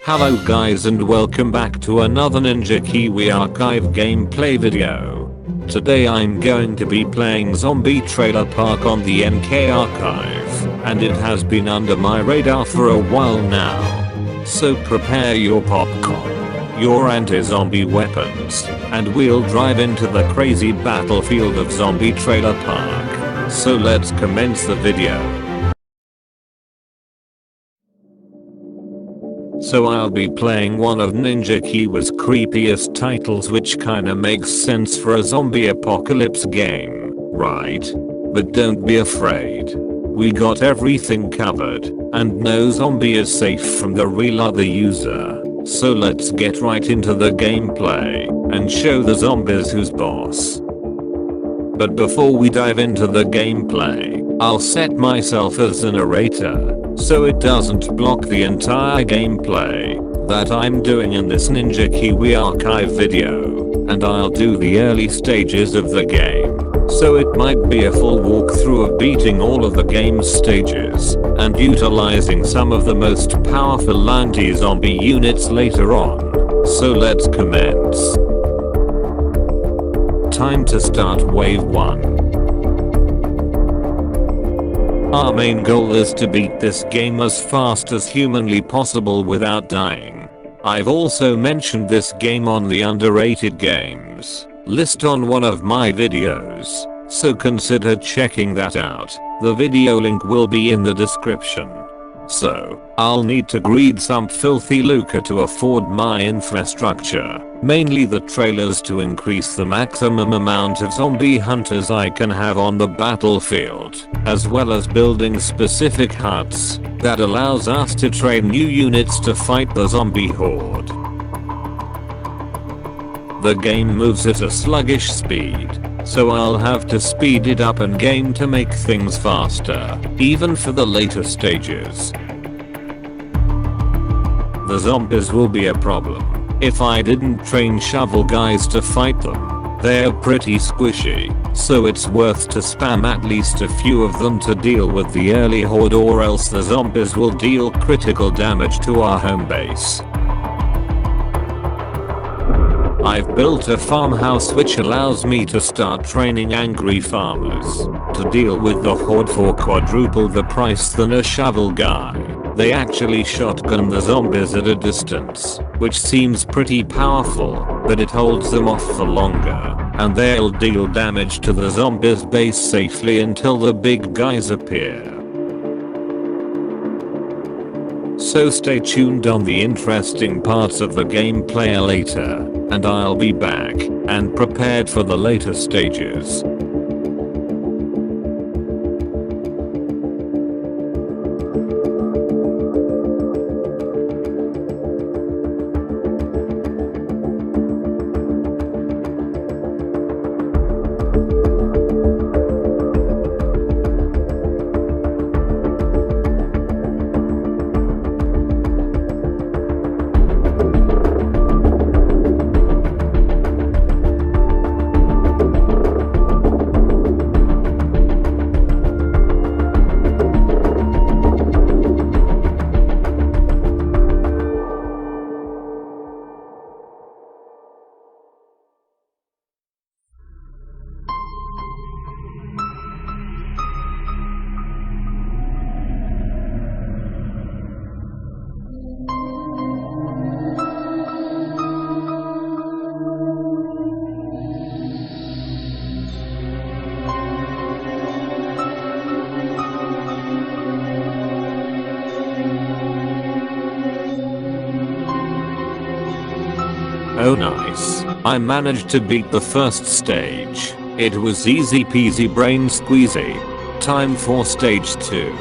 Hello guys and welcome back to another Ninja Kiwi archive gameplay video. Today I'm going to be playing Zombie Trailer Park on the NK archive, and it has been under my radar for a while now. So prepare your popcorn, your anti-zombie weapons, and we'll drive into the crazy battlefield of Zombie Trailer Park. So let's commence the video. So I'll be playing one of Ninja Kiwi's creepiest titles, which kinda makes sense for a zombie apocalypse game, right? But don't be afraid. We got everything covered, and no zombie is safe from the real other user. So let's get right into the gameplay, and show the zombies who's boss. But before we dive into the gameplay, I'll set myself as a narrator, so it doesn't block the entire gameplay that I'm doing in this Ninja Kiwi archive video, and I'll do the early stages of the game, so it might be a full walkthrough of beating all of the game's stages, and utilizing some of the most powerful anti-zombie units later on. So let's commence. Time to start wave 1. Our main goal is to beat this game as fast as humanly possible without dying. I've also mentioned this game on the underrated games list on one of my videos, so consider checking that out. The video link will be in the description. So, I'll need to greed some filthy lucre to afford my infrastructure, mainly the trailers, to increase the maximum amount of zombie hunters I can have on the battlefield, as well as building specific huts that allows us to train new units to fight the zombie horde. The game moves at a sluggish speed, so I'll have to speed it up in game to make things faster, even for the later stages. The zombies will be a problem if I didn't train shovel guys to fight them. They're pretty squishy, so it's worth to spam at least a few of them to deal with the early horde, or else the zombies will deal critical damage to our home base. I've built a farmhouse which allows me to start training angry farmers to deal with the horde for quadruple the price than a shovel guy. They actually shotgun the zombies at a distance, which seems pretty powerful, but it holds them off for longer, and they'll deal damage to the zombies base safely until the big guys appear. So stay tuned on the interesting parts of the gameplay later, and I'll be back and prepared for the later stages. Oh nice, I managed to beat the first stage. It was easy peasy brain squeezy. Time for stage 2.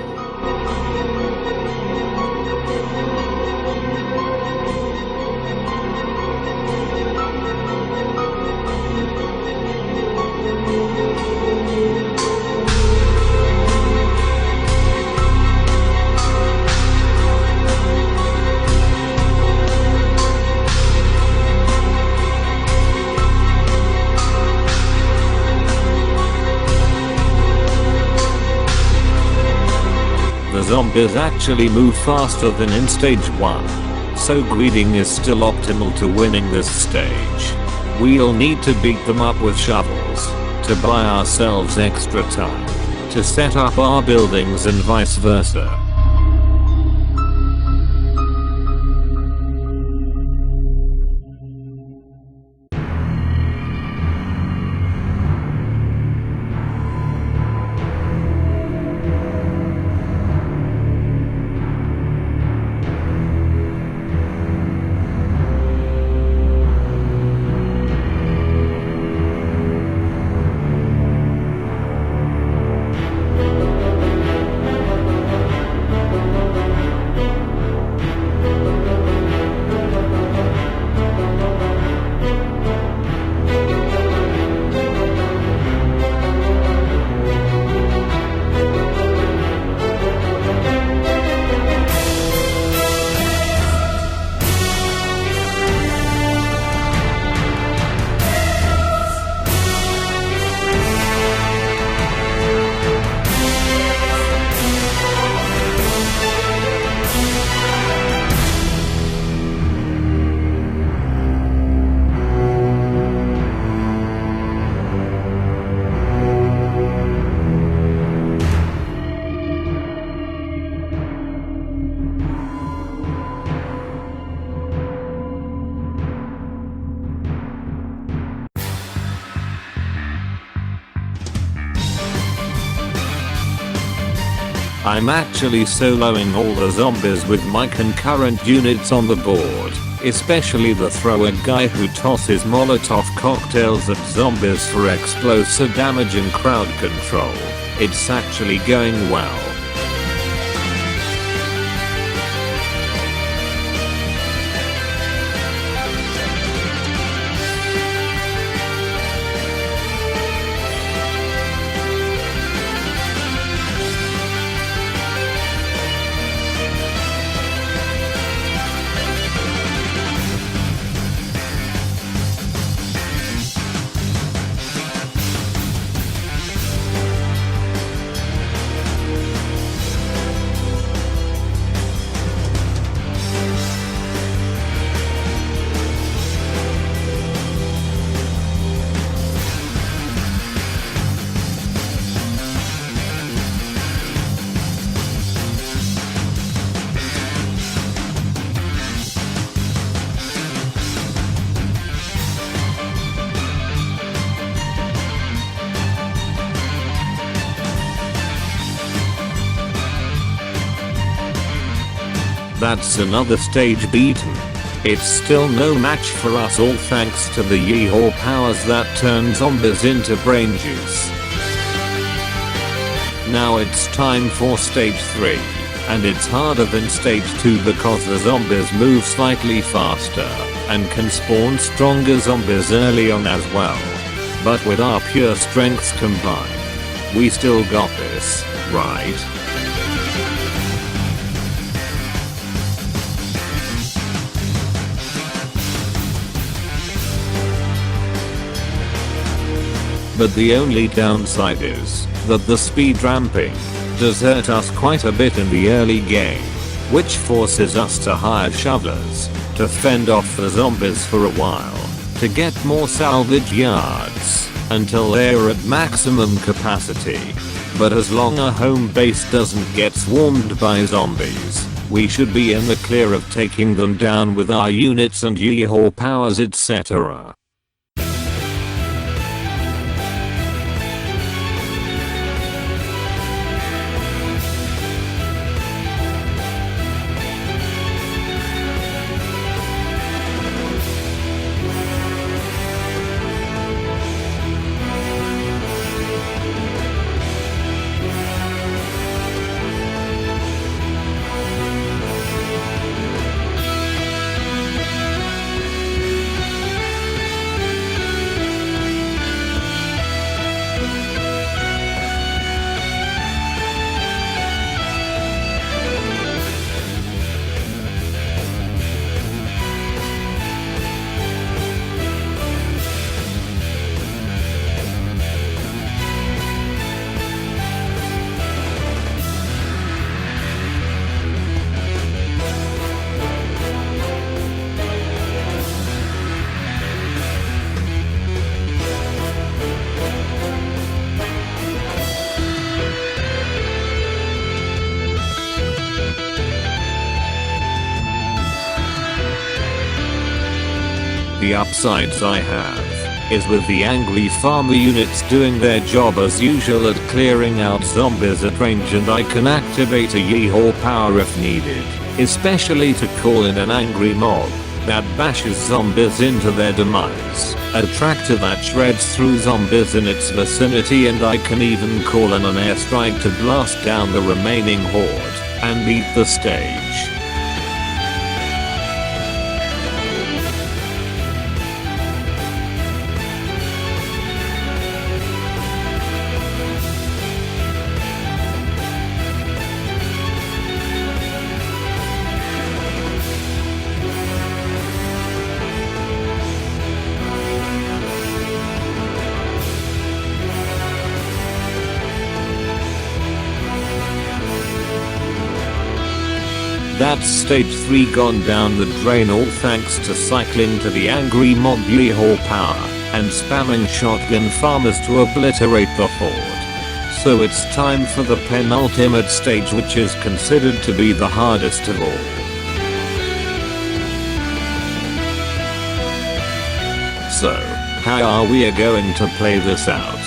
The zombies actually move faster than in stage 1. so greeting is still optimal to winning this stage. We'll need to beat them up with shovels, to buy ourselves extra time, to set up our buildings and vice versa. I'm actually soloing all the zombies with my concurrent units on the board, especially the thrower guy who tosses Molotov cocktails at zombies for explosive damage and crowd control. It's actually going well. That's another stage beaten. It's still no match for us all thanks to the yee-haw powers that turn zombies into brain juice. Now it's time for stage 3, and it's harder than stage 2 because the zombies move slightly faster, and can spawn stronger zombies early on as well. But with our pure strengths combined, we still got this, right? But the only downside is that the speed ramping does hurt us quite a bit in the early game, which forces us to hire shovelers to fend off the zombies for a while, to get more salvage yards until they're at maximum capacity. But as long as our home base doesn't get swarmed by zombies, we should be in the clear of taking them down with our units and yee-haw powers, etc. the upsides I have is with the angry farmer units doing their job as usual at clearing out zombies at range, and I can activate a yee-haw power if needed, especially to call in an angry mob that bashes zombies into their demise, a tractor that shreds through zombies in its vicinity, and I can even call in an airstrike to blast down the remaining horde and beat the stage. That's stage 3 gone down the drain, all thanks to cycling to the angry mob yee-haw power and spamming shotgun farmers to obliterate the horde. So it's time for the penultimate stage, which is considered to be the hardest of all. So, how are we going to play this out?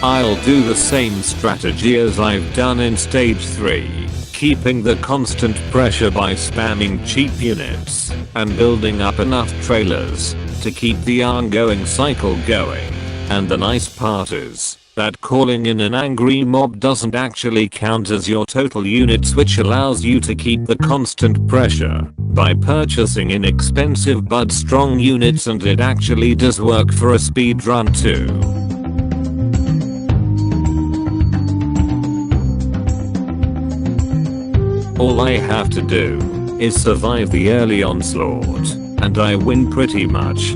I'll do the same strategy as I've done in stage 3. Keeping the constant pressure by spamming cheap units and building up enough trailers to keep the ongoing cycle going. And the nice part is that calling in an angry mob doesn't actually count as your total units, which allows you to keep the constant pressure by purchasing inexpensive but strong units, and it actually does work for a speedrun too. All I have to do is survive the early onslaught, and I win pretty much.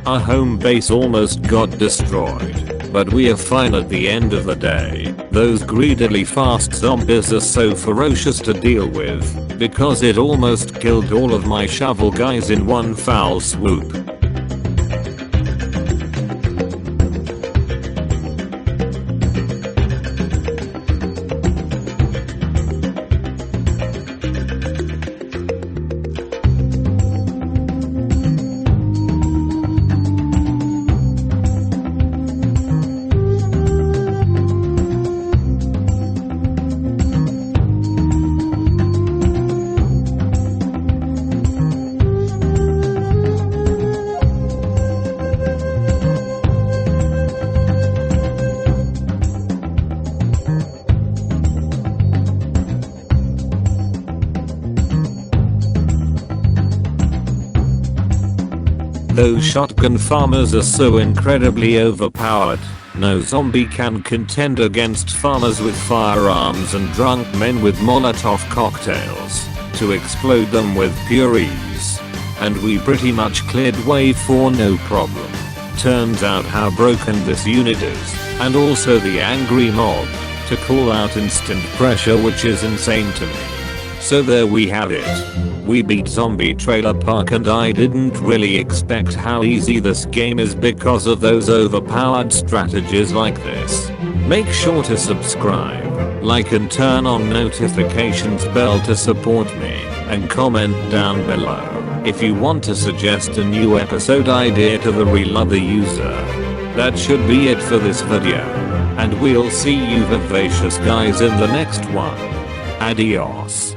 Our home base almost got destroyed, but we are fine at the end of the day. Those greedily fast zombies are so ferocious to deal with because it almost killed all of my shovel guys in one foul swoop. Those shotgun farmers are so incredibly overpowered. No zombie can contend against farmers with firearms and drunk men with Molotov cocktails to explode them with pure ease. And we pretty much cleared wave 4 no problem. Turns out how broken this unit is, and also the angry mob to call out instant pressure, which is insane to me. So there we have it. We beat Zombie Trailer Park, and I didn't really expect how easy this game is because of those overpowered strategies like this. Make sure to subscribe, like and turn on notifications bell to support me, and comment down below if you want to suggest a new episode idea to the real other user. That should be it for this video, and we'll see you vivacious guys in the next one. Adios.